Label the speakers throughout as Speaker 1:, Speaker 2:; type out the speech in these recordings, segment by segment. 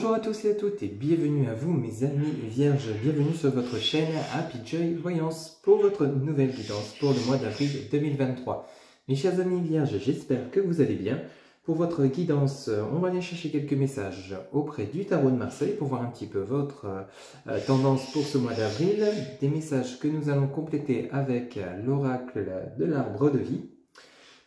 Speaker 1: Bonjour à tous et à toutes et bienvenue à vous mes amis vierges, bienvenue sur votre chaîne Happy Joy Voyance pour votre nouvelle guidance pour le mois d'avril 2023. Mes chers amis vierges, j'espère que vous allez bien. Pour votre guidance, on va aller chercher quelques messages auprès du tarot de Marseille pour voir un petit peu votre tendance pour ce mois d'avril. Des messages que nous allons compléter avec l'oracle de l'arbre de vie.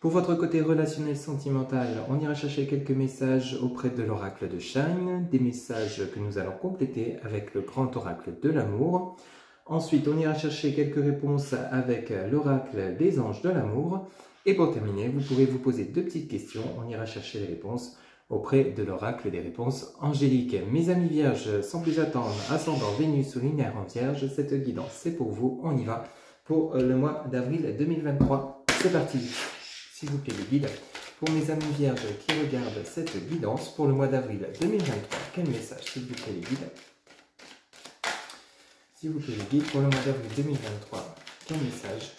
Speaker 1: Pour votre côté relationnel sentimental, on ira chercher quelques messages auprès de l'oracle de Shine, des messages que nous allons compléter avec le grand oracle de l'amour. Ensuite, on ira chercher quelques réponses avec l'oracle des anges de l'amour. Et pour terminer, vous pourrez vous poser deux petites questions. On ira chercher les réponses auprès de l'oracle des réponses angéliques. Mes amis vierges, sans plus attendre, ascendant Vénus ou lunaire en vierge, cette guidance c'est pour vous. On y va pour le mois d'avril 2023. C'est parti! S'il vous plaît les guides, pour mes amis vierges qui regardent cette guidance pour le mois d'avril 2023, quel message s'il vous plaît les guides? S'il vous plaît les guides, pour le mois d'avril 2023, quel message?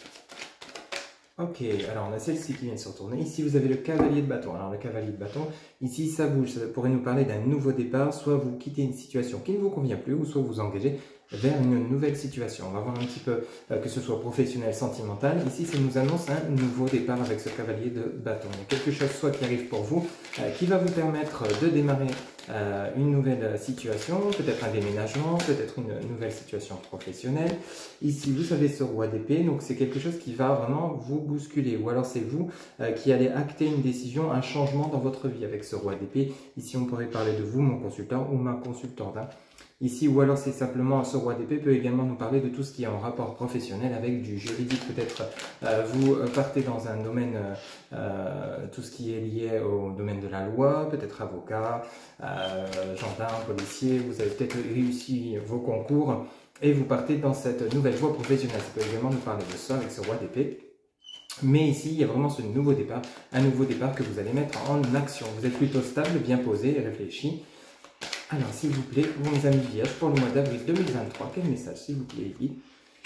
Speaker 1: Ok, alors on a celle-ci qui vient de se retourner. Ici vous avez le cavalier de bâton. Alors le cavalier de bâton, ici ça bouge, ça pourrait nous parler d'un nouveau départ, soit vous quittez une situation qui ne vous convient plus, ou soit vous engagez vers une nouvelle situation. On va voir un petit peu que ce soit professionnel, sentimental. Ici, ça nous annonce un nouveau départ avec ce cavalier de bâton. Il y a quelque chose soit qui arrive pour vous, qui va vous permettre de démarrer une nouvelle situation, peut-être un déménagement, peut-être une nouvelle situation professionnelle. Ici, vous avez ce roi d'épée, donc c'est quelque chose qui va vraiment vous bousculer. Ou alors c'est vous qui allez acter une décision, un changement dans votre vie avec ce roi d'épée. Ici, on pourrait parler de vous, mon consultant ou ma consultante. Ici, ou alors c'est simplement ce roi d'épée peut également nous parler de tout ce qui est en rapport professionnel avec du juridique. Peut-être vous partez dans un domaine, tout ce qui est lié au domaine de la loi, peut-être avocat, gendarme, policier, vous avez peut-être réussi vos concours et vous partez dans cette nouvelle voie professionnelle. Ça peut également nous parler de ça avec ce roi d'épée. Mais ici, il y a vraiment ce nouveau départ, un nouveau départ que vous allez mettre en action. Vous êtes plutôt stable, bien posé et réfléchi. Alors, s'il vous plaît, mes amis vierges, pour le mois d'avril 2023, quel message, s'il vous plaît, les guides?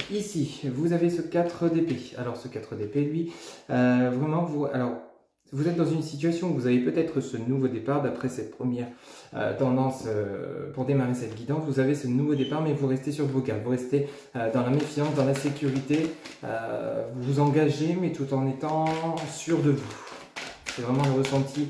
Speaker 1: Ici, vous avez ce 4 d'épée. Alors, ce 4 d'épée, lui, vraiment, vous êtes dans une situation où vous avez peut-être ce nouveau départ, d'après cette première tendance pour démarrer cette guidance, vous avez ce nouveau départ, mais vous restez sur vos gardes, vous restez dans la méfiance, dans la sécurité, vous vous engagez, mais tout en étant sûr de vous. C'est vraiment le ressenti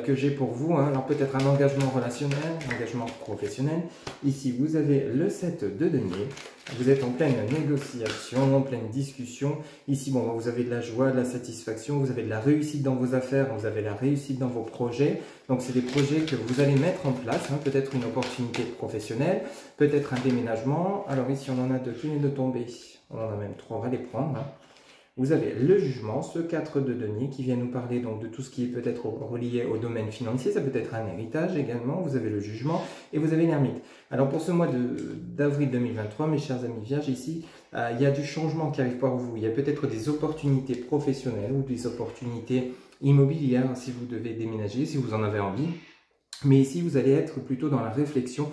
Speaker 1: que j'ai pour vous, hein. Alors peut-être un engagement relationnel, un engagement professionnel. Ici, vous avez le 7 de denier. Vous êtes en pleine négociation, en pleine discussion. Ici, bon, vous avez de la joie, de la satisfaction, vous avez de la réussite dans vos affaires, vous avez la réussite dans vos projets. Donc, c'est des projets que vous allez mettre en place, hein. Peut-être une opportunité professionnelle, peut-être un déménagement. Alors ici, on en a deux qui viennent de tomber. On en a même trois, on va les prendre, hein. Vous avez le jugement, ce 4 de denier qui vient nous parler donc de tout ce qui est peut-être relié au domaine financier, ça peut être un héritage également, vous avez le jugement et vous avez l'ermite. Alors pour ce mois d'avril 2023, mes chers amis vierges, ici, il y a du changement qui arrive pour vous, il y a peut-être des opportunités professionnelles ou des opportunités immobilières si vous devez déménager, si vous en avez envie. Mais ici, vous allez être plutôt dans la réflexion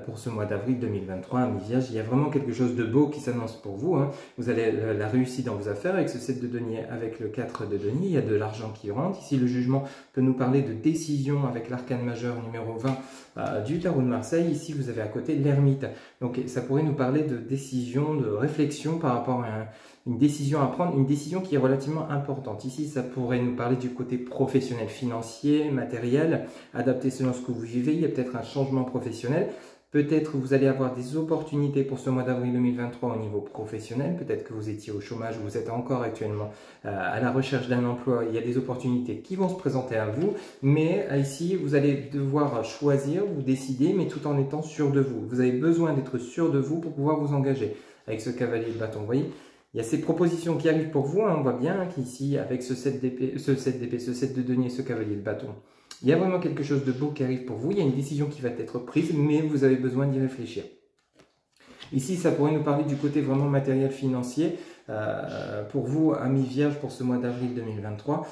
Speaker 1: pour ce mois d'avril 2023, amis vierges. Il y a vraiment quelque chose de beau qui s'annonce pour vous, hein. Vous avez la réussite dans vos affaires avec ce 7 de denier, avec le 4 de denier. Il y a de l'argent qui rentre. Ici, le jugement peut nous parler de décision avec l'arcane majeur numéro 20 du tarot de Marseille. Ici, vous avez à côté l'ermite. Donc, ça pourrait nous parler de décision, de réflexion par rapport à une décision à prendre, une décision qui est relativement importante. Ici, ça pourrait nous parler du côté professionnel, financier, matériel, adapté selon ce que vous vivez. Il y a peut-être un changement professionnel. Peut-être vous allez avoir des opportunités pour ce mois d'avril 2023 au niveau professionnel. Peut-être que vous étiez au chômage, vous êtes encore actuellement à la recherche d'un emploi. Il y a des opportunités qui vont se présenter à vous. Mais ici, vous allez devoir choisir, vous décider, mais tout en étant sûr de vous. Vous avez besoin d'être sûr de vous pour pouvoir vous engager. Avec ce cavalier de bâton, vous voyez, il y a ces propositions qui arrivent pour vous, hein. On voit bien qu'ici, avec ce 7 d'épée, ce 7 de denier, ce cavalier de bâton, il y a vraiment quelque chose de beau qui arrive pour vous. Il y a une décision qui va être prise, mais vous avez besoin d'y réfléchir. Ici, ça pourrait nous parler du côté vraiment matériel financier. Pour vous, amis vierges, pour ce mois d'avril 2023,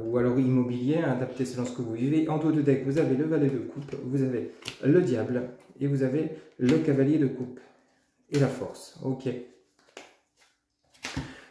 Speaker 1: ou alors immobilier, adapté selon ce que vous vivez. En dos de deck, vous avez le valet de coupe, vous avez le diable, et vous avez le cavalier de coupe. Et la force, ok.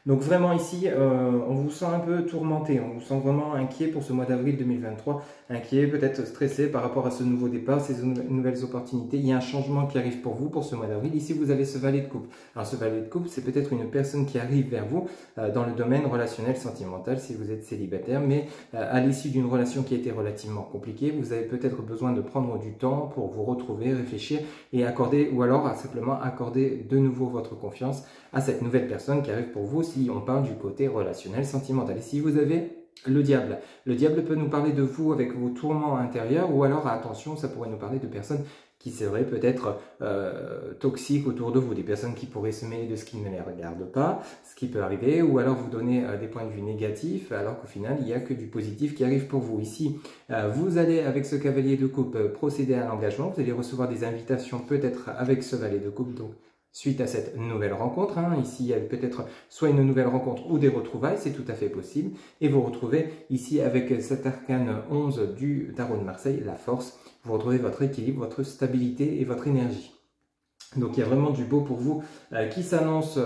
Speaker 1: Donc vraiment ici, on vous sent un peu tourmenté, on vous sent vraiment inquiet pour ce mois d'avril 2023, inquiet, peut-être stressé par rapport à ce nouveau départ, ces nouvelles opportunités. Il y a un changement qui arrive pour vous pour ce mois d'avril. Ici, vous avez ce valet de coupe. Alors ce valet de coupe, c'est peut-être une personne qui arrive vers vous dans le domaine relationnel, sentimental, si vous êtes célibataire, mais à l'issue d'une relation qui a été relativement compliquée, vous avez peut-être besoin de prendre du temps pour vous retrouver, réfléchir et accorder, ou alors simplement accorder de nouveau votre confiance à cette nouvelle personne qui arrive pour vous si on parle du côté relationnel, sentimental. Et si vous avez le diable peut nous parler de vous avec vos tourments intérieurs ou alors, attention, ça pourrait nous parler de personnes qui seraient peut-être toxiques autour de vous, des personnes qui pourraient se mêler de ce qui ne les regarde pas, ce qui peut arriver, ou alors vous donner des points de vue négatifs, alors qu'au final, il n'y a que du positif qui arrive pour vous. Ici, vous allez, avec ce cavalier de coupe, procéder à l'engagement, vous allez recevoir des invitations peut-être avec ce valet de coupe, donc suite à cette nouvelle rencontre. Ici, il y a peut-être soit une nouvelle rencontre ou des retrouvailles, c'est tout à fait possible. Et vous retrouvez ici avec cet arcane 11 du tarot de Marseille, la force, vous retrouvez votre équilibre, votre stabilité et votre énergie. Donc il y a vraiment du beau pour vous qui s'annonce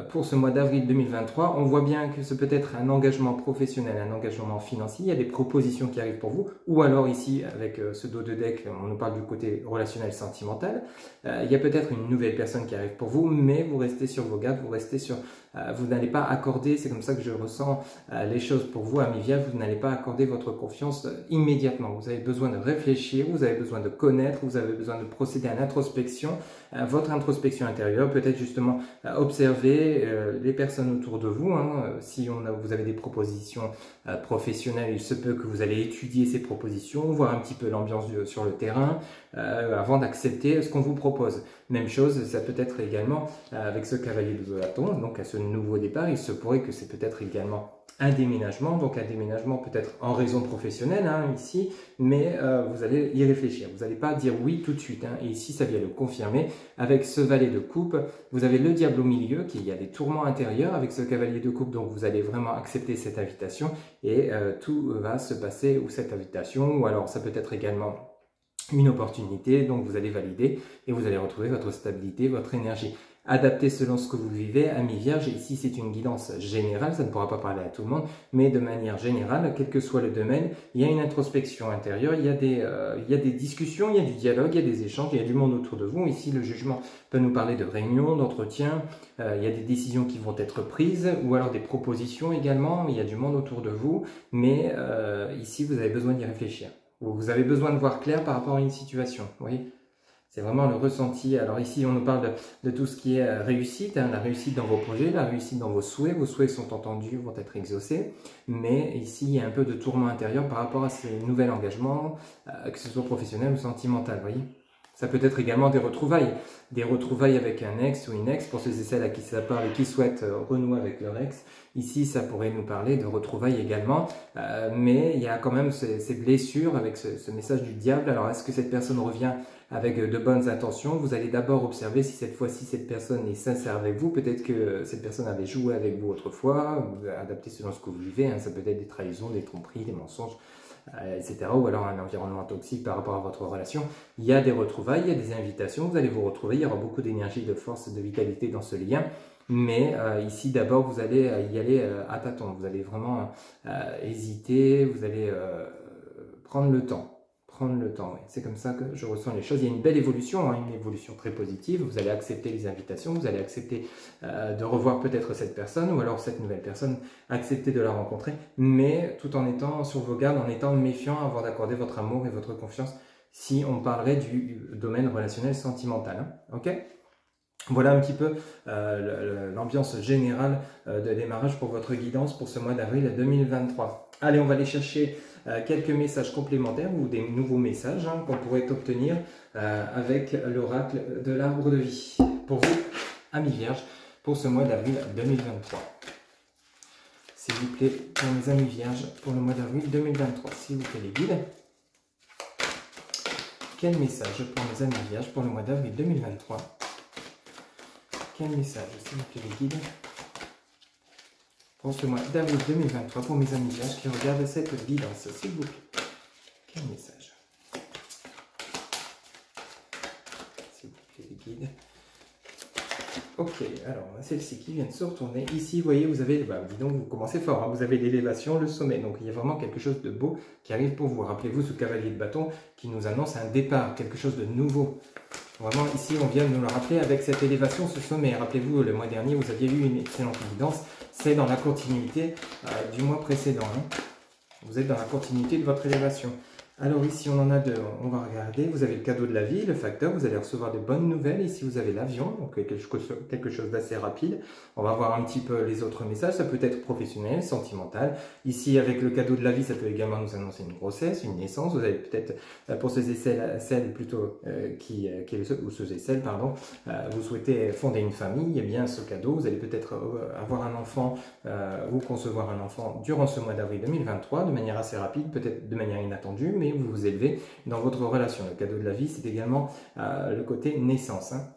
Speaker 1: pour ce mois d'avril 2023. On voit bien que c'est peut-être un engagement professionnel, un engagement financier. Il y a des propositions qui arrivent pour vous. Ou alors ici, avec ce dos de deck, on nous parle du côté relationnel sentimental. Il y a peut-être une nouvelle personne qui arrive pour vous, mais vous restez sur vos gardes, vous restez sur... vous n'allez pas accorder, c'est comme ça que je ressens les choses pour vous, amis Vierge, vous n'allez pas accorder votre confiance immédiatement. Vous avez besoin de réfléchir, vous avez besoin de connaître, vous avez besoin de procéder à l'introspection, votre introspection intérieure, peut-être justement observer les personnes autour de vous. Si vous avez des propositions professionnelles, il se peut que vous allez étudier ces propositions, voir un petit peu l'ambiance sur le terrain, avant d'accepter ce qu'on vous propose. Même chose, ça peut être également avec ce cavalier de bâton, donc à ce nouveau départ, il se pourrait que c'est peut-être également un déménagement, donc un déménagement peut-être en raison professionnelle ici, mais vous allez y réfléchir, vous n'allez pas dire oui tout de suite, et ici ça vient le confirmer, avec ce valet de coupe, vous avez le diable au milieu, qui y a des tourments intérieurs avec ce cavalier de coupe, donc vous allez vraiment accepter cette invitation, et tout va se passer, ou cette invitation, ou alors ça peut être également une opportunité, donc vous allez valider et vous allez retrouver votre stabilité, votre énergie. Adaptez selon ce que vous vivez, amis vierges. Ici, c'est une guidance générale, ça ne pourra pas parler à tout le monde, mais de manière générale, quel que soit le domaine, il y a une introspection intérieure, il y a des discussions, il y a du dialogue, il y a des échanges, il y a du monde autour de vous. Ici, le jugement peut nous parler de réunions, d'entretiens, il y a des décisions qui vont être prises, ou alors des propositions également, il y a du monde autour de vous, mais ici, vous avez besoin d'y réfléchir. Vous avez besoin de voir clair par rapport à une situation, vous voyez. C'est vraiment le ressenti. Alors ici, on nous parle de tout ce qui est réussite, la réussite dans vos projets, la réussite dans vos souhaits sont entendus, vont être exaucés. Mais ici, il y a un peu de tourment intérieur par rapport à ces nouveaux engagements, que ce soit professionnel ou sentimental, vous voyez. Ça peut être également des retrouvailles avec un ex ou une ex, pour ceux et celles à qui ça parle et qui souhaitent renouer avec leur ex. Ici, ça pourrait nous parler de retrouvailles également, mais il y a quand même ces blessures avec ce message du diable. Alors, est-ce que cette personne revient avec de bonnes intentions? Vous allez d'abord observer si cette fois-ci, cette personne est sincère avec vous. Peut-être que cette personne avait joué avec vous autrefois, vous adaptez selon ce que vous vivez. Ça peut être des trahisons, des tromperies, des mensonges, etc. Ou alors un environnement toxique par rapport à votre relation. Il y a des retrouvailles, il y a des invitations, vous allez vous retrouver, il y aura beaucoup d'énergie, de force, de vitalité dans ce lien. Mais ici, d'abord, vous allez y aller à tâtons. Vous allez vraiment hésiter, vous allez prendre le temps. Oui. C'est comme ça que je ressens les choses. Il y a une belle évolution, une évolution très positive. Vous allez accepter les invitations, vous allez accepter de revoir peut-être cette personne ou alors cette nouvelle personne, accepter de la rencontrer, mais tout en étant sur vos gardes, en étant méfiant avant d'accorder votre amour et votre confiance si on parlerait du domaine relationnel sentimental. Ok ? Voilà un petit peu l'ambiance générale de démarrage pour votre guidance pour ce mois d'avril 2023. Allez, on va aller chercher quelques messages complémentaires ou des nouveaux messages qu'on pourrait obtenir avec l'oracle de l'arbre de vie. Pour vous, amis vierges, pour ce mois d'avril 2023. S'il vous plaît, pour mes amis vierges, pour le mois d'avril 2023, s'il vous plaît les guides. Quel message pour mes amis vierges pour le mois d'avril 2023? Quel message, s'il vous plaît les guides, pour ce mois d'avril 2023, pour mes amis vierges qui regardent cette guidance, s'il vous plaît. Quel message, s'il vous plaît les guides, Ok, alors on a celle-ci qui vient de se retourner. Ici, vous voyez, vous avez, dis donc, vous commencez fort, hein, vous avez l'élévation, le sommet. Donc il y a vraiment quelque chose de beau qui arrive pour vous. Rappelez-vous ce cavalier de bâton qui nous annonce un départ, quelque chose de nouveau. Vraiment, ici, on vient de nous le rappeler avec cette élévation, ce sommet. Rappelez-vous, le mois dernier, vous aviez eu une excellente évidence. C'est dans la continuité du mois précédent. Hein. Vous êtes dans la continuité de votre élévation. Alors ici, on en a deux. On va regarder. Vous avez le cadeau de la vie, le facteur. Vous allez recevoir de bonnes nouvelles. Ici, vous avez l'avion, donc quelque chose d'assez rapide. On va voir un petit peu les autres messages. Ça peut être professionnel, sentimental. Ici, avec le cadeau de la vie, ça peut également nous annoncer une grossesse, une naissance. Vous avez peut-être, pour ceux et celles plutôt, ou ceux et celles, pardon, vous souhaitez fonder une famille, eh bien, ce cadeau, vous allez peut-être avoir un enfant ou concevoir un enfant durant ce mois d'avril 2023, de manière assez rapide, peut-être de manière inattendue, mais vous vous élevez dans votre relation. Le cadeau de la vie, c'est également le côté naissance. Hein.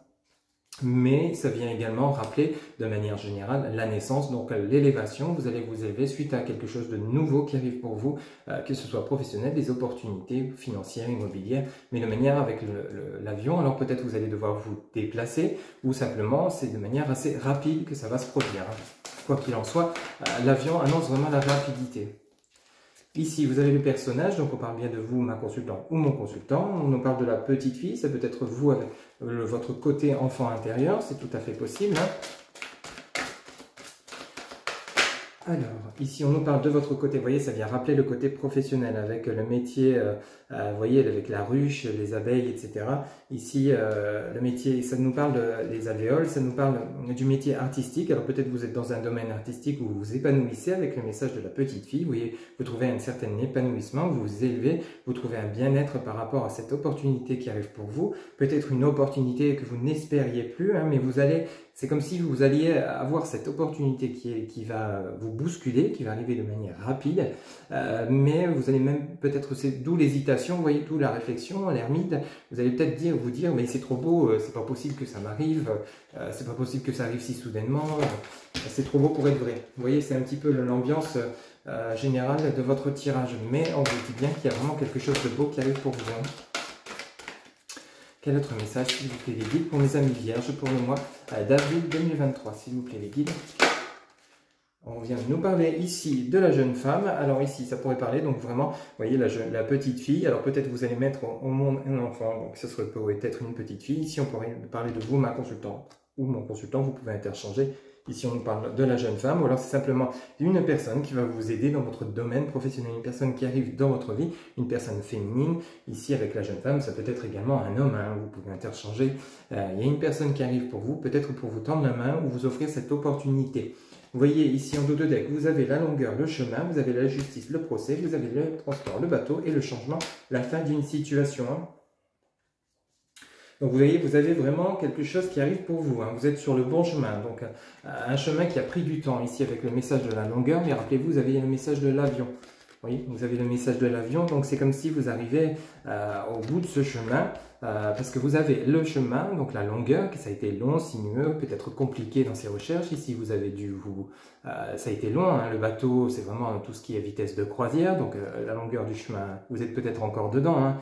Speaker 1: Mais ça vient également rappeler de manière générale la naissance, donc l'élévation. Vous allez vous élever suite à quelque chose de nouveau qui arrive pour vous, que ce soit professionnel, des opportunités financières, immobilières, mais de manière avec l'avion. Alors peut-être vous allez devoir vous déplacer ou simplement c'est de manière assez rapide que ça va se produire. Quoi qu'il en soit, l'avion annonce vraiment la rapidité. Ici, vous avez le personnage, donc on parle bien de vous, ma consultante ou mon consultant. On nous parle de la petite fille, ça peut être vous avec votre côté enfant intérieur, c'est tout à fait possible. Hein. Alors, ici, on nous parle de votre côté, vous voyez, ça vient rappeler le côté professionnel avec le métier, vous voyez, avec la ruche, les abeilles, etc. Ici, le métier, ça nous parle des alvéoles, ça nous parle du métier artistique. Alors, peut-être vous êtes dans un domaine artistique où vous vous épanouissez avec le message de la petite fille. Vous voyez, vous trouvez un certain épanouissement, vous vous élevez, vous trouvez un bien-être par rapport à cette opportunité qui arrive pour vous. Peut-être une opportunité que vous n'espériez plus, hein, mais vous allez... C'est comme si vous alliez avoir cette opportunité qui va vous bousculer, qui va arriver de manière rapide, mais vous allez même peut-être, c'est d'où l'hésitation, vous voyez, d'où la réflexion, l'ermite, vous allez peut-être vous dire, mais c'est trop beau, c'est pas possible que ça m'arrive, c'est pas possible que ça arrive si soudainement, c'est trop beau pour être vrai. Vous voyez, c'est un petit peu l'ambiance générale de votre tirage, mais on vous dit bien qu'il y a vraiment quelque chose de beau qui arrive pour vous. Hein. Quel autre message, s'il vous plaît, les guides pour mes amis vierges pour le mois d'avril 2023, s'il vous plaît, les guides. On vient de nous parler ici de la jeune femme. Alors ici, ça pourrait parler, donc vraiment, vous voyez, la petite fille. Alors peut-être vous allez mettre au monde un enfant, donc ce pourrait être une petite fille. Ici, on pourrait parler de vous, ma consultante, ou mon consultant, vous pouvez interchanger. Ici, on nous parle de la jeune femme, ou alors c'est simplement une personne qui va vous aider dans votre domaine professionnel, une personne qui arrive dans votre vie, une personne féminine. Ici, avec la jeune femme, ça peut être également un homme, hein, vous pouvez interchanger. Il y a une personne qui arrive pour vous, peut-être pour vous tendre la main ou vous offrir cette opportunité. Vous voyez ici en dos de deck, vous avez la longueur, le chemin, vous avez la justice, le procès, vous avez le transport, le bateau et le changement, la fin d'une situation. Donc vous voyez, vous avez vraiment quelque chose qui arrive pour vous. Hein. Vous êtes sur le bon chemin. Donc un chemin qui a pris du temps ici avec le message de la longueur. Mais rappelez-vous, vous avez le message de l'avion. Oui, vous avez le message de l'avion. Donc c'est comme si vous arrivez au bout de ce chemin. Parce que vous avez le chemin, donc la longueur, que ça a été long, sinueux, peut-être compliqué dans ses recherches. Ici, vous avez dû ça a été long, hein. Le bateau, c'est vraiment tout ce qui est vitesse de croisière. Donc la longueur du chemin, vous êtes peut-être encore dedans. Hein.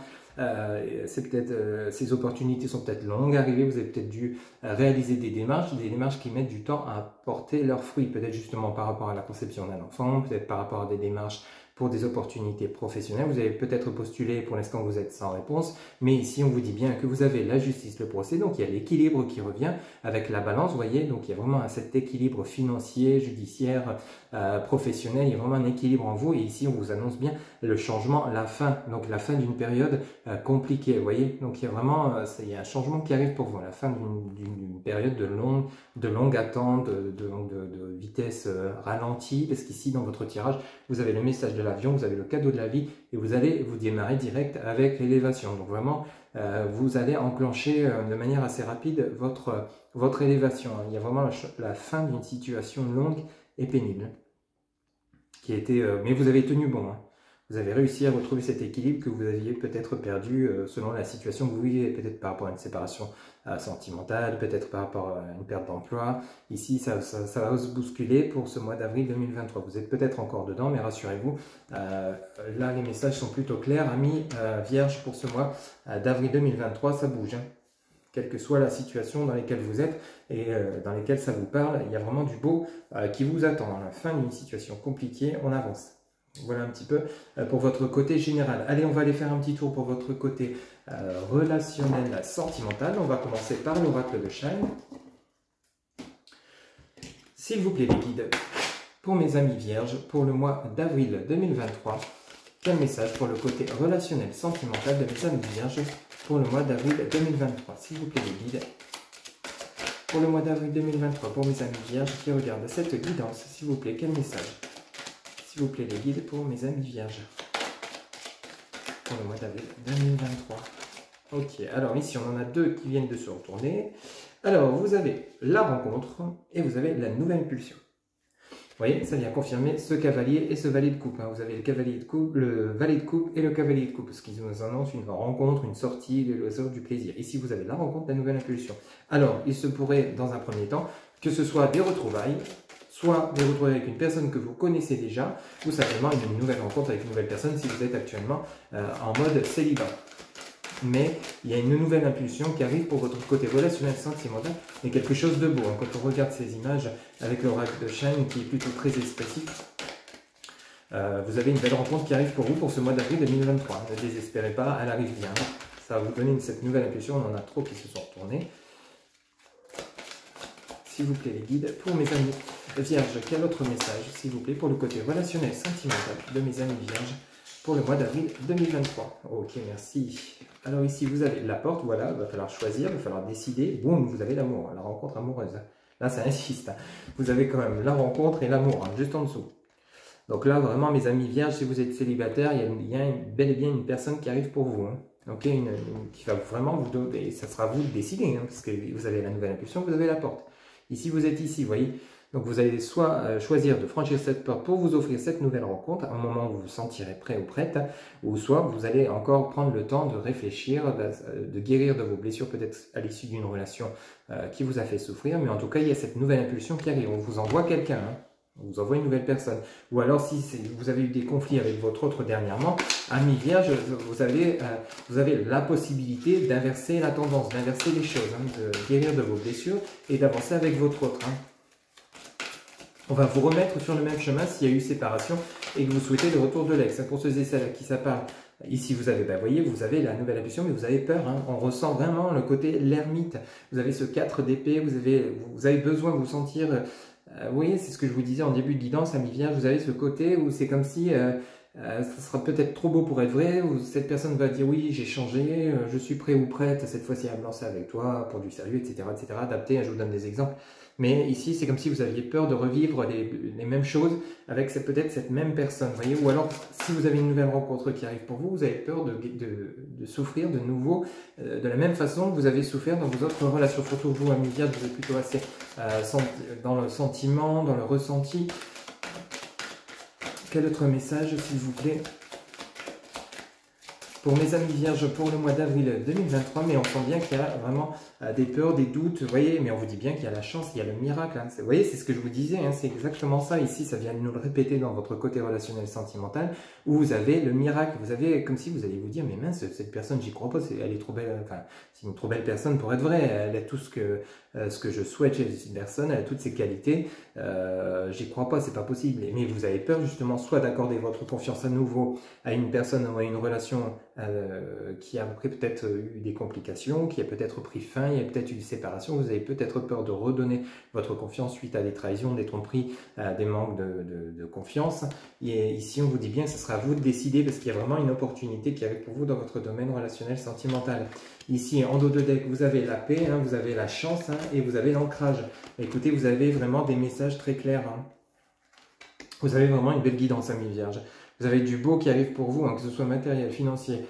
Speaker 1: Ces opportunités sont peut-être longues à arriver, vous avez peut-être dû réaliser des démarches qui mettent du temps à porter leurs fruits, peut-être justement par rapport à la conception d'un enfant, peut-être par rapport à des démarches pour des opportunités professionnelles. Vous avez peut-être postulé, pour l'instant vous êtes sans réponse, mais ici on vous dit bien que vous avez la justice, le procès, donc il y a l'équilibre qui revient avec la balance, vous voyez, donc il y a vraiment cet équilibre financier, judiciaire, professionnel, il y a vraiment un équilibre en vous, et ici on vous annonce bien le changement, la fin, donc la fin d'une période compliquée, vous voyez, donc il y a vraiment il y a un changement qui arrive pour vous, la fin d'une période de longue attente, de vitesse ralentie, parce qu'ici dans votre tirage, vous avez le message de l'avion, vous avez le cadeau de la vie, et vous allez vous démarrer direct avec l'élévation, donc vraiment vous allez enclencher de manière assez rapide votre élévation, il y a vraiment la fin d'une situation longue et pénible, qui a été, mais vous avez tenu bon, hein. Vous avez réussi à retrouver cet équilibre que vous aviez peut-être perdu selon la situation que vous vivez, peut-être par rapport à une séparation sentimentale, peut-être par rapport à une perte d'emploi. Ici, ça va se bousculer pour ce mois d'avril 2023. Vous êtes peut-être encore dedans, mais rassurez-vous, là les messages sont plutôt clairs. Amis vierges, pour ce mois d'avril 2023, ça bouge. Hein. quelle que soit la situation dans laquelle vous êtes et dans laquelle ça vous parle. Il y a vraiment du beau qui vous attend. À la fin d'une situation compliquée, on avance. Voilà un petit peu pour votre côté général. Allez, on va aller faire un petit tour pour votre côté relationnel, sentimental. On va commencer par l'oracle de Shine. S'il vous plaît, les guides, pour mes amis vierges, pour le mois d'avril 2023, quel message pour le côté relationnel, sentimental de mes amis vierges pour le mois d'avril 2023? S'il vous plaît, les guides, pour le mois d'avril 2023, pour mes amis vierges qui regardent cette guidance, s'il vous plaît, quel message? S'il vous plaît, les guides, pour mes amis vierges pour le mois d'avril 2023. Ok, alors ici, on en a deux qui viennent de se retourner. Alors, vous avez la rencontre et vous avez la nouvelle pulsion. Vous voyez, ça vient confirmer ce cavalier et ce valet de coupe. Vous avez le cavalier de coupe, le valet de coupe et le cavalier de coupe, parce qu'ils nous annoncent une rencontre, une sortie, le loisir, du plaisir. Ici, vous avez la rencontre, la nouvelle impulsion. Alors, il se pourrait, dans un premier temps, que ce soit des retrouvailles, soit des retrouvailles avec une personne que vous connaissez déjà, ou simplement une nouvelle rencontre avec une nouvelle personne si vous êtes actuellement en mode célibat. Mais il y a une nouvelle impulsion qui arrive pour votre côté relationnel, sentimental, et quelque chose de beau. Quand on regarde ces images avec l'oracle de Shine qui est plutôt très expressif, vous avez une belle rencontre qui arrive pour vous pour ce mois d'avril 2023. Ne désespérez pas, elle arrive bien. Ça va vous donner cette nouvelle impulsion, on en a trop qui se sont retournés. S'il vous plaît, les guides, pour mes amis vierges, quel autre message, s'il vous plaît, pour le côté relationnel, sentimental de mes amis vierges pour le mois d'avril 2023. Ok, merci. Alors ici, vous avez la porte, voilà, il va falloir choisir, il va falloir décider. Boum, vous avez l'amour, la rencontre amoureuse. Là, ça insiste. Vous avez quand même la rencontre et l'amour, juste en dessous. Donc là, vraiment, mes amis vierges, si vous êtes célibataire, il y a bel et bien une personne qui arrive pour vous. Ok, qui va vraiment vous donner, et ça sera vous de décider, parce que vous avez la nouvelle impulsion, vous avez la porte. Ici, vous êtes ici, vous voyez. Donc, vous allez soit choisir de franchir cette porte pour vous offrir cette nouvelle rencontre, à un moment où vous vous sentirez prêt ou prête, ou soit vous allez encore prendre le temps de réfléchir, de guérir de vos blessures, peut-être à l'issue d'une relation qui vous a fait souffrir, mais en tout cas, il y a cette nouvelle impulsion qui arrive. On vous envoie quelqu'un, on vous envoie une nouvelle personne. Ou alors, si vous avez eu des conflits avec votre autre dernièrement, ami vierge, vous avez la possibilité d'inverser la tendance, d'inverser les choses, de guérir de vos blessures et d'avancer avec votre autre. On va vous remettre sur le même chemin s'il y a eu séparation et que vous souhaitez le retour de l'ex. Pour ceux et celles à qui ça parle, ici vous avez, voyez, vous avez la nouvelle impulsion, mais vous avez peur. On ressent vraiment le côté l'ermite. Vous avez ce 4 d'épée, vous avez besoin de vous sentir... vous voyez, c'est ce que je vous disais en début de guidance, ami vierge, vous avez ce côté où c'est comme si... ça sera peut-être trop beau pour être vrai, où cette personne va dire oui, j'ai changé, je suis prêt ou prête cette fois-ci à me lancer avec toi pour du sérieux, etc., etc., adapté, je vous donne des exemples. Mais ici, c'est comme si vous aviez peur de revivre les mêmes choses avec peut-être cette même personne, voyez. Ou alors, si vous avez une nouvelle rencontre qui arrive pour vous, vous avez peur de souffrir de nouveau, de la même façon que vous avez souffert dans vos autres relations. Surtout vous, amis vierges, vous êtes plutôt assez dans le sentiment, dans le ressenti. Quel autre message, s'il vous plaît, pour mes amis vierges pour le mois d'avril 2023, mais on sent bien qu'il y a vraiment des peurs, des doutes, vous voyez, mais on vous dit bien qu'il y a la chance, il y a le miracle. Vous voyez, c'est ce que je vous disais, c'est exactement ça. Ici, ça vient de nous le répéter dans votre côté relationnel sentimental, où vous avez le miracle. Vous avez comme si vous alliez vous dire, mais mince, cette personne, j'y crois pas, elle est trop belle, enfin, c'est une trop belle personne pour être vraie, elle a tout ce que je souhaite chez cette personne, elle a toutes ses qualités, j'y crois pas, c'est pas possible. Mais vous avez peur justement soit d'accorder votre confiance à nouveau à une personne ou à une relation qui a après peut-être eu des complications, qui a peut-être pris fin, il y a peut-être eu une séparation, vous avez peut-être peur de redonner votre confiance suite à des trahisons, des tromperies, des manques de confiance. Et ici, on vous dit bien que ce sera à vous de décider parce qu'il y a vraiment une opportunité qui arrive pour vous dans votre domaine relationnel sentimental. Ici, en dos de deck, vous avez la paix, vous avez la chance et vous avez l'ancrage. Écoutez, vous avez vraiment des messages très clairs. Vous avez vraiment une belle guidance, amis vierges. Vous avez du beau qui arrive pour vous, que ce soit matériel, financier,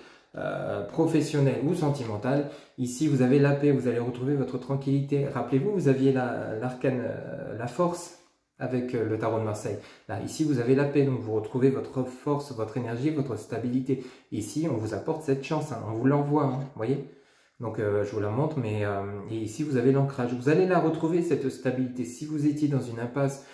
Speaker 1: professionnel ou sentimental. Ici, vous avez la paix, vous allez retrouver votre tranquillité. Rappelez-vous, vous aviez l'arcane, la force avec le tarot de Marseille. Là, ici, vous avez la paix, donc vous retrouvez votre force, votre énergie, votre stabilité. Ici, on vous apporte cette chance, on vous l'envoie, vous voyez. Donc, je vous la montre, mais et ici, vous avez l'ancrage. Vous allez la retrouver, cette stabilité. Si vous étiez dans une impasse,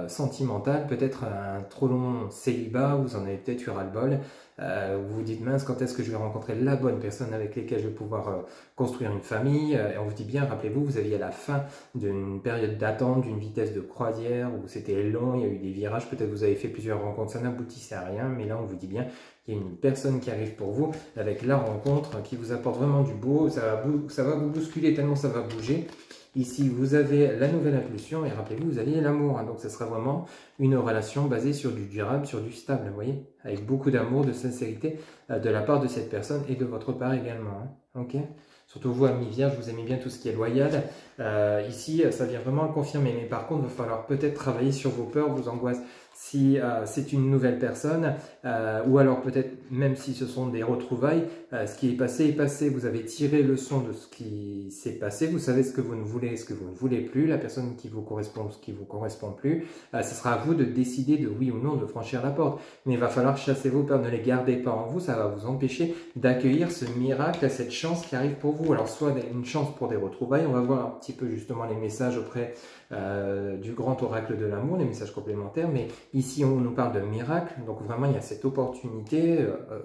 Speaker 1: sentimental, peut-être un trop long célibat, vous en avez peut-être eu ras-le-bol, vous vous dites mince, quand est-ce que je vais rencontrer la bonne personne avec laquelle je vais pouvoir construire une famille, et on vous dit bien, rappelez-vous, vous aviez à la fin d'une période d'attente, d'une vitesse de croisière, où c'était long, il y a eu des virages, peut-être vous avez fait plusieurs rencontres, ça n'aboutissait à rien, mais là on vous dit bien, il y a une personne qui arrive pour vous avec la rencontre qui vous apporte vraiment du beau, ça va vous bousculer tellement ça va bouger. Ici, vous avez la nouvelle impulsion et rappelez-vous, vous aviez l'amour. Hein, donc, ce sera vraiment une relation basée sur du durable, sur du stable, vous voyez, avec beaucoup d'amour, de sincérité de la part de cette personne et de votre part également. Hein, ok ? Surtout vous, amis vierges, vous aimez bien tout ce qui est loyal. Ici, ça vient vraiment le confirmer. Mais par contre, il va falloir peut-être travailler sur vos peurs, vos angoisses. Si c'est une nouvelle personne, ou alors peut-être même si ce sont des retrouvailles, ce qui est passé, vous avez tiré leçon de ce qui s'est passé, vous savez ce que vous ne voulez, ce que vous ne voulez plus, la personne qui vous correspond, ce qui ne vous correspond plus, ce sera à vous de décider de oui ou non de franchir la porte. Mais il va falloir chasser vos peurs, ne les gardez pas en vous, ça va vous empêcher d'accueillir ce miracle, cette chance qui arrive pour vous. Alors soit une chance pour des retrouvailles, on va voir un petit peu justement les messages auprès du grand oracle de l'amour, les messages complémentaires, mais ici on nous parle de miracle, donc vraiment il y a cette opportunité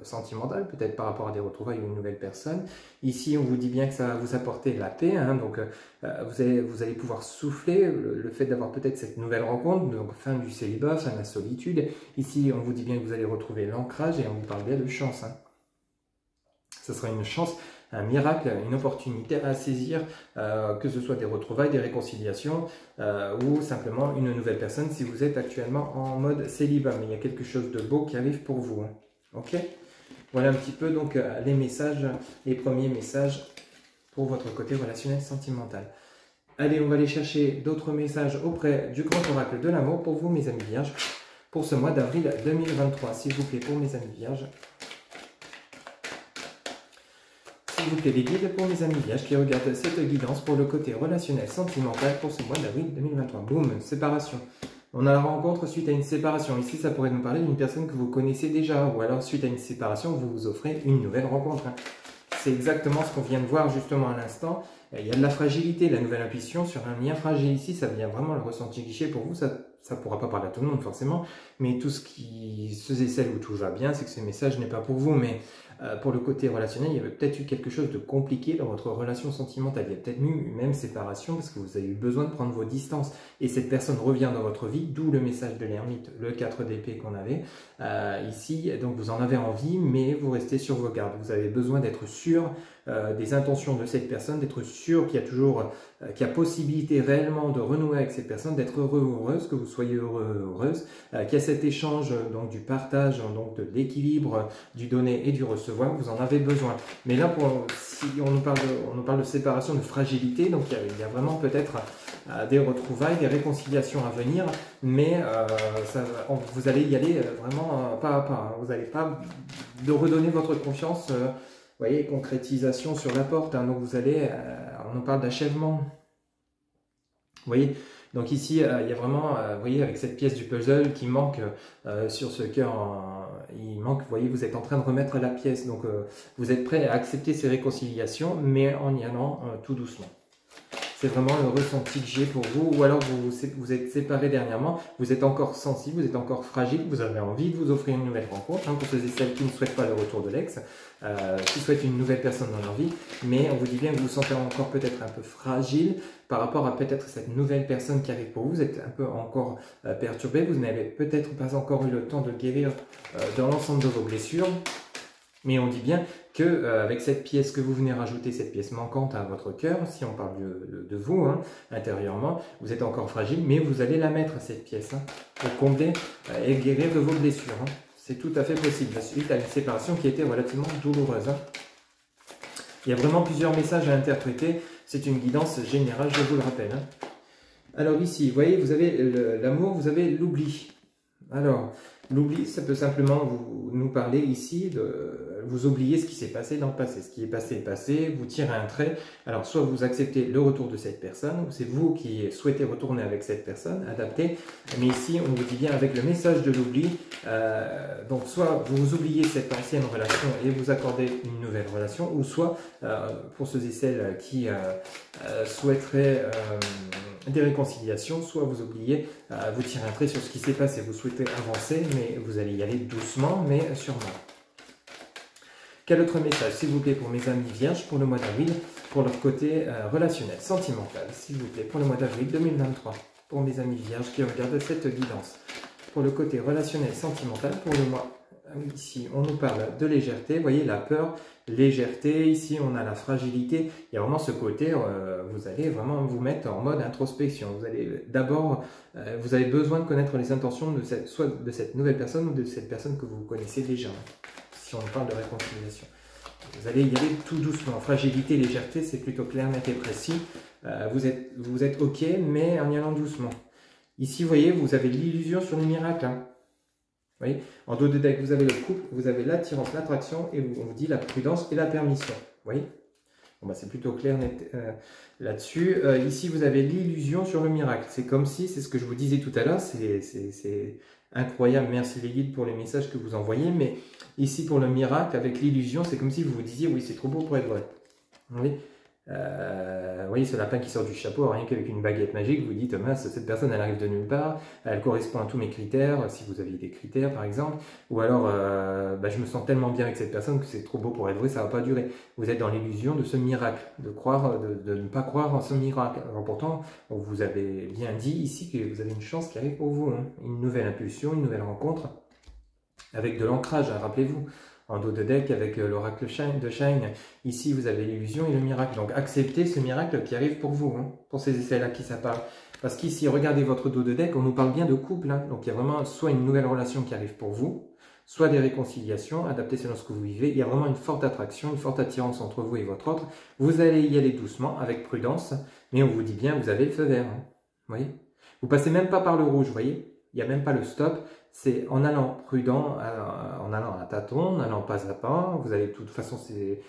Speaker 1: sentimentale, peut-être par rapport à des retrouvailles ou une nouvelle personne. Ici on vous dit bien que ça va vous apporter la paix, hein, donc vous allez pouvoir souffler, le fait d'avoir peut-être cette nouvelle rencontre, donc fin du célibat, fin de la solitude. Ici on vous dit bien que vous allez retrouver l'ancrage et on vous parle bien de chance. Hein. Ce sera une chance, un miracle, une opportunité à saisir, que ce soit des retrouvailles, des réconciliations ou simplement une nouvelle personne si vous êtes actuellement en mode célibat. Mais il y a quelque chose de beau qui arrive pour vous. Hein. Ok ? Voilà un petit peu donc les messages, les premiers messages pour votre côté relationnel sentimental. Allez, on va aller chercher d'autres messages auprès du grand oracle de l'amour pour vous, mes amis vierges, pour ce mois d'avril 2023. S'il vous plaît, pour mes amis vierges. S'il vous plaît, les guides pour mes amis vierges qui regardent cette guidance pour le côté relationnel sentimental pour ce mois d'avril 2023. Boum, séparation. On a la rencontre suite à une séparation. Ici, ça pourrait nous parler d'une personne que vous connaissez déjà, ou alors suite à une séparation, vous vous offrez une nouvelle rencontre. C'est exactement ce qu'on vient de voir justement à l'instant. Il y a de la fragilité, la nouvelle intuition sur un lien fragile ici, ça vient vraiment le ressenti guichet pour vous. Ça ne pourra pas parler à tout le monde forcément, mais tout ce qui se et celles où tout va bien, c'est que ce message n'est pas pour vous, mais pour le côté relationnel, il y avait peut-être eu quelque chose de compliqué dans votre relation sentimentale. Il y a peut-être eu même séparation parce que vous avez eu besoin de prendre vos distances. Et cette personne revient dans votre vie, d'où le message de l'ermite, le 4 d'épée qu'on avait ici. Donc vous en avez envie, mais vous restez sur vos gardes. Vous avez besoin d'être sûr des intentions de cette personne, d'être sûr qu'il y a toujours qu'il y a possibilité réellement de renouer avec cette personne, d'être heureux ou heureuse, que vous soyez heureux ou heureuse, qu'il y a cet échange donc du partage, donc de l'équilibre, du donner et du recevoir, vous en avez besoin. Mais là, si on nous parle de séparation, de fragilité, donc il y a vraiment peut-être des retrouvailles, des réconciliations à venir, mais vous allez y aller vraiment pas à pas. Hein. Vous n'allez pas de redonner votre confiance. Vous voyez, concrétisation sur la porte, hein, donc vous allez, on en parle d'achèvement. Vous voyez, donc ici, il y a vraiment, vous voyez, avec cette pièce du puzzle qui manque sur ce cœur, il manque, vous voyez, vous êtes en train de remettre la pièce, donc vous êtes prêt à accepter ces réconciliations, mais en y allant tout doucement. C'est vraiment le ressenti que j'ai pour vous, ou alors vous êtes séparés dernièrement, vous êtes encore sensible, vous êtes encore fragile, vous avez envie de vous offrir une nouvelle rencontre, hein, pour ceux et celles qui ne souhaitent pas le retour de l'ex, qui souhaitent une nouvelle personne dans leur vie, mais on vous dit bien que vous vous sentez encore peut-être un peu fragile par rapport à peut-être cette nouvelle personne qui arrive pour vous, vous êtes un peu encore perturbé, vous n'avez peut-être pas encore eu le temps de guérir dans l'ensemble de vos blessures. Mais on dit bien qu'avec cette pièce que vous venez rajouter, cette pièce manquante à votre cœur, si on parle de vous, hein, intérieurement, vous êtes encore fragile, mais vous allez la mettre, cette pièce, hein, pour combler et guérir de vos blessures. Hein. C'est tout à fait possible, suite à une séparation qui était relativement douloureuse. Hein. Il y a vraiment plusieurs messages à interpréter, c'est une guidance générale, je vous le rappelle. Hein. Alors ici, vous voyez, vous avez l'amour, vous avez l'oubli. Alors, L'oubli, ça peut simplement nous parler ici de vous oublier ce qui s'est passé dans le passé. Ce qui est passé, vous tirez un trait. Alors, soit vous acceptez le retour de cette personne, ou c'est vous qui souhaitez retourner avec cette personne, adapter. Mais ici, on vous dit bien avec le message de l'oubli. Donc, soit vous oubliez cette ancienne relation et vous accordez une nouvelle relation, ou soit, pour ceux et celles qui souhaiteraient des réconciliations, soit vous oubliez, vous tirez un trait sur ce qui s'est passé, vous souhaitez avancer, mais vous allez y aller doucement, mais sûrement. Quel autre message, s'il vous plaît, pour mes amis vierges, pour le mois d'avril, pour leur côté relationnel, sentimental, s'il vous plaît, pour le mois d'avril 2023, pour mes amis vierges qui regardent cette guidance, pour le côté relationnel, sentimental, pour le mois. Ici, on nous parle de légèreté, vous voyez, la peur, légèreté, ici on a la fragilité, il y a vraiment ce côté, vous allez vraiment vous mettre en mode introspection, vous allez d'abord, vous avez besoin de connaître les intentions de soit de cette nouvelle personne ou de cette personne que vous connaissez déjà, si on parle de réconciliation. Vous allez y aller tout doucement, fragilité, légèreté, c'est plutôt clair, net et précis, vous êtes ok, mais en y allant doucement. Ici, vous voyez, vous avez l'illusion sur le miracle, hein. Vous voyez, en dos de deck, vous avez le couple, vous avez l'attirance, l'attraction, et on vous dit la prudence et la permission. Vous voyez, bon, bah, c'est plutôt clair net là-dessus. Ici, vous avez l'illusion sur le miracle. C'est comme si, c'est ce que je vous disais tout à l'heure, c'est incroyable. Merci les guides pour les messages que vous envoyez. Mais ici, pour le miracle, avec l'illusion, c'est comme si vous vous disiez, oui, c'est trop beau pour être vrai. Vous voyez, vous voyez ce lapin qui sort du chapeau, rien qu'avec une baguette magique, vous dites, mince, cette personne elle arrive de nulle part, elle correspond à tous mes critères, si vous aviez des critères par exemple, ou alors bah, je me sens tellement bien avec cette personne que c'est trop beau pour être vrai, ça va pas durer. Vous êtes dans l'illusion de ce miracle, de croire, de ne pas croire en ce miracle. Alors pourtant, on vous avait bien dit ici que vous avez une chance qui arrive pour vous, hein. Une nouvelle impulsion, une nouvelle rencontre, avec de l'ancrage, hein, rappelez-vous. En dos de deck avec l'oracle de Shine. Ici, vous avez l'illusion et le miracle. Donc, acceptez ce miracle qui arrive pour vous, hein, pour ces essais-là qui ça parle. Parce qu'ici, regardez votre dos de deck, on nous parle bien de couple. Hein. Donc, il y a vraiment soit une nouvelle relation qui arrive pour vous, soit des réconciliations, adaptées selon ce que vous vivez. Il y a vraiment une forte attraction, une forte attirance entre vous et votre autre. Vous allez y aller doucement, avec prudence, mais on vous dit bien, vous avez le feu vert. Hein. Vous voyez? Vous passez même pas par le rouge, vous voyez? Il n'y a même pas le stop. C'est en allant prudent, en allant à tâtons, en allant pas à pas. Vous allez de toute façon, c'est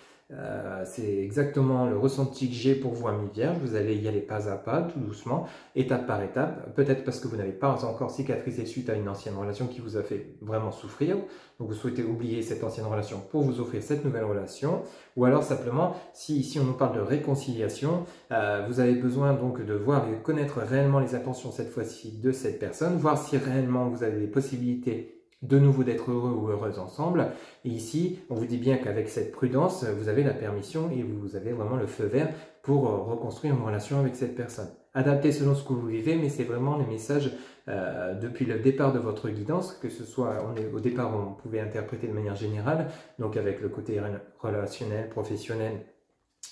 Speaker 1: exactement le ressenti que j'ai pour vous, amis vierges. Vous allez y aller pas à pas, tout doucement, étape par étape. Peut-être parce que vous n'avez pas encore cicatrisé suite à une ancienne relation qui vous a fait vraiment souffrir. Donc vous souhaitez oublier cette ancienne relation pour vous offrir cette nouvelle relation. Ou alors simplement, si ici on nous parle de réconciliation, vous avez besoin donc de voir et connaître réellement les intentions cette fois-ci de cette personne, voir si réellement vous avez des possibilités de nouveau d'être heureux ou heureuse ensemble. Et ici, on vous dit bien qu'avec cette prudence, vous avez la permission et vous avez vraiment le feu vert pour reconstruire une relation avec cette personne. Adaptez selon ce que vous vivez, mais c'est vraiment les messages depuis le départ de votre guidance, que ce soit, au départ, on pouvait interpréter de manière générale, donc avec le côté relationnel, professionnel,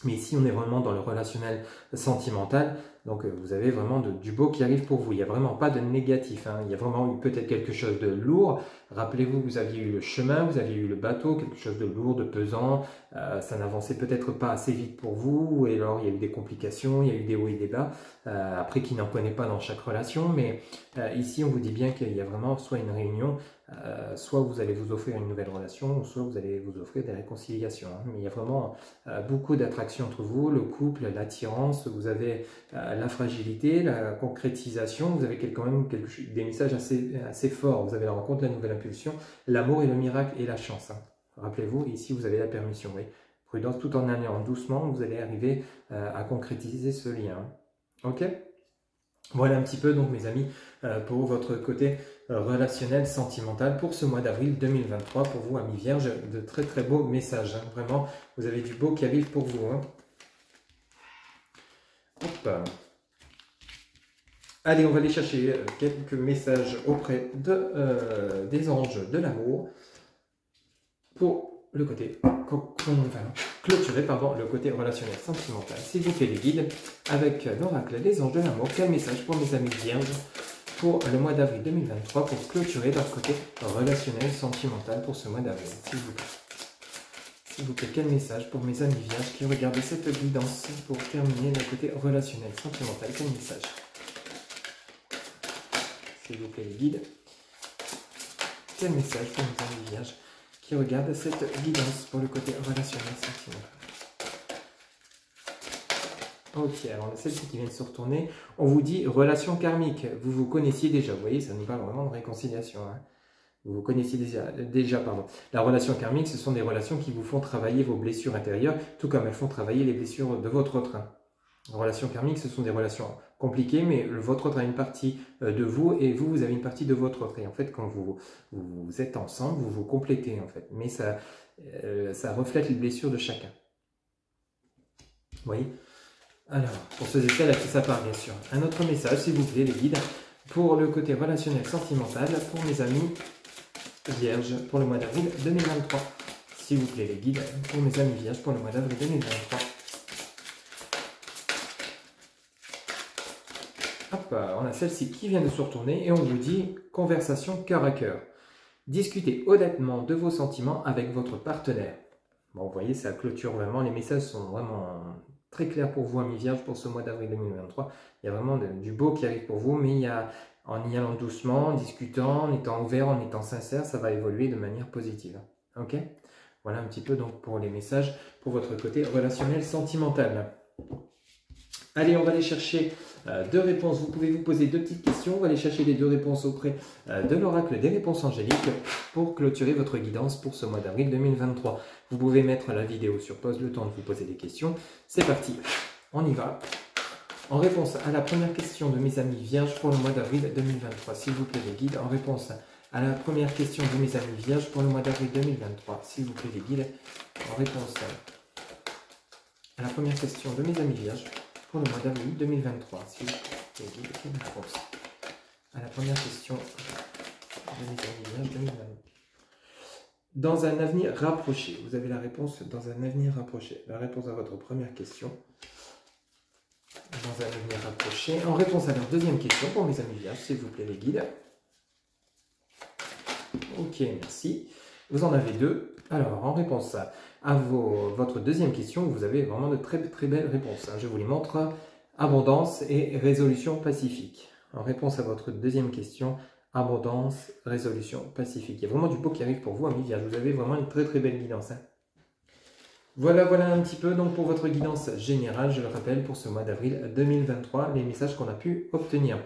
Speaker 1: mais ici, on est vraiment dans le relationnel sentimental. Donc, vous avez vraiment du beau qui arrive pour vous. Il n'y a vraiment pas de négatif, hein. Il y a vraiment eu peut-être quelque chose de lourd. Rappelez-vous, vous aviez eu le chemin, vous aviez eu le bateau, quelque chose de lourd, de pesant. Ça n'avançait peut-être pas assez vite pour vous. Et alors, il y a eu des complications, il y a eu des hauts et des bas. Après, qui n'en connaît pas dans chaque relation. Mais ici, on vous dit bien qu'il y a vraiment soit une réunion, soit vous allez vous offrir une nouvelle relation, soit vous allez vous offrir des réconciliations. Hein. Mais il y a vraiment beaucoup d'attraction entre vous, le couple, l'attirance, vous avez la fragilité, la concrétisation, vous avez quand même des messages assez forts. Vous avez la rencontre, la nouvelle impulsion, l'amour et le miracle et la chance. Hein. Rappelez-vous, ici vous avez la permission. Oui. Prudence, tout en allant doucement, vous allez arriver à concrétiser ce lien. Ok ? Voilà un petit peu donc mes amis pour votre côté relationnel, sentimental pour ce mois d'avril 2023 pour vous amis vierges, de très très beaux messages, hein. Vraiment vous avez du beau qui arrive pour vous, hein. Hop. Allez, on va aller chercher quelques messages auprès des anges de l'amour pour le côté clôturer le côté relationnel sentimental. S'il vous plaît les guides, avec l'oracle des anges de l'amour, quel message pour mes amis vierges pour le mois d'avril 2023 pour clôturer leur côté relationnel sentimental pour ce mois d'avril, s'il vous plaît. S'il vous plaît, quel message pour mes amis vierges qui regardent cette guidance pour terminer le côté relationnel sentimental, quel message? S'il vous plaît les guides. quel message pour nos amis vierges qui regardent cette guidance pour le côté relationnel sentimental? Ok, alors celle-ci qui vient de se retourner, on vous dit relation karmique. Vous vous connaissiez déjà, vous voyez, ça nous parle vraiment de réconciliation. Hein. Vous vous connaissiez déjà, pardon. La relation karmique, ce sont des relations qui vous font travailler vos blessures intérieures, tout comme elles font travailler les blessures de votre autre. Les relations karmiques, ce sont des relations compliquées, mais votre autre a une partie de vous et vous avez une partie de votre autre. Et en fait, quand vous êtes ensemble, vous vous complétez en fait. Mais ça reflète les blessures de chacun. Vous voyez? Alors, pour ceux et celles à qui ça parle, bien sûr. Un autre message, s'il vous plaît, les guides, pour le côté relationnel sentimental, pour mes amis vierges, pour le mois d'avril 2023. S'il vous plaît, les guides, pour mes amis vierges, pour le mois d'avril 2023. Hop, on a celle-ci qui vient de se retourner et on vous dit conversation cœur à cœur. Discutez honnêtement de vos sentiments avec votre partenaire. Bon, vous voyez, ça clôture vraiment, les messages sont vraiment très clairs pour vous, amis vierges, pour ce mois d'avril 2023. Il y a vraiment du beau qui arrive pour vous, mais en y allant doucement, en discutant, en étant ouvert, en étant sincère, ça va évoluer de manière positive. Ok? Voilà un petit peu donc pour les messages pour votre côté relationnel sentimental. Allez, on va aller chercher deux réponses. Vous pouvez vous poser deux petites questions. On va aller chercher les deux réponses auprès de l'oracle des réponses angéliques pour clôturer votre guidance pour ce mois d'avril 2023. Vous pouvez mettre la vidéo sur pause le temps de vous poser des questions. C'est parti, on y va. En réponse à la première question de mes amis vierges pour le mois d'avril 2023, s'il vous plaît les guides, en réponse à la première question de mes amis vierges pour le mois d'avril 2023, s'il vous plaît les guides, en réponse à la première question de mes amis vierges pour le mois d'avril 2023, s'il vous plaît les guides, quelle réponse à la première question de mes amis vierges 2023. Dans un avenir rapproché, vous avez la réponse dans un avenir rapproché, la réponse à votre première question. Dans un avenir rapproché. En réponse à leur deuxième question pour mes amis vierges, s'il vous plaît les guides. Ok, merci. Vous en avez deux. Alors, en réponse à votre deuxième question, vous avez vraiment de très très belles réponses. Je vous les montre. Abondance et résolution pacifique. En réponse à votre deuxième question, abondance, résolution pacifique. Il y a vraiment du beau qui arrive pour vous, amis vierges. Vous avez vraiment une très très belle guidance. Voilà un petit peu donc pour votre guidance générale, je le rappelle, pour ce mois d'avril 2023, les messages qu'on a pu obtenir.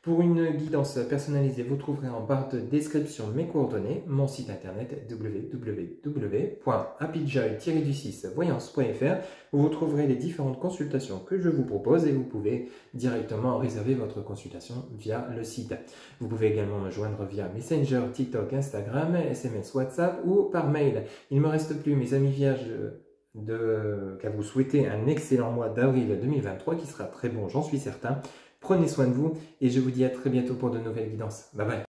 Speaker 1: Pour une guidance personnalisée, vous trouverez en barre de description mes coordonnées, mon site internet www.happyjoy-voyance.fr où vous trouverez les différentes consultations que je vous propose et vous pouvez directement réserver votre consultation via le site. Vous pouvez également me joindre via Messenger, TikTok, Instagram, SMS, WhatsApp ou par mail. Il ne me reste plus, mes amis vierges, qu'à vous souhaiter un excellent mois d'avril 2023 qui sera très bon, j'en suis certain. Prenez soin de vous et je vous dis à très bientôt pour de nouvelles guidances. Bye bye.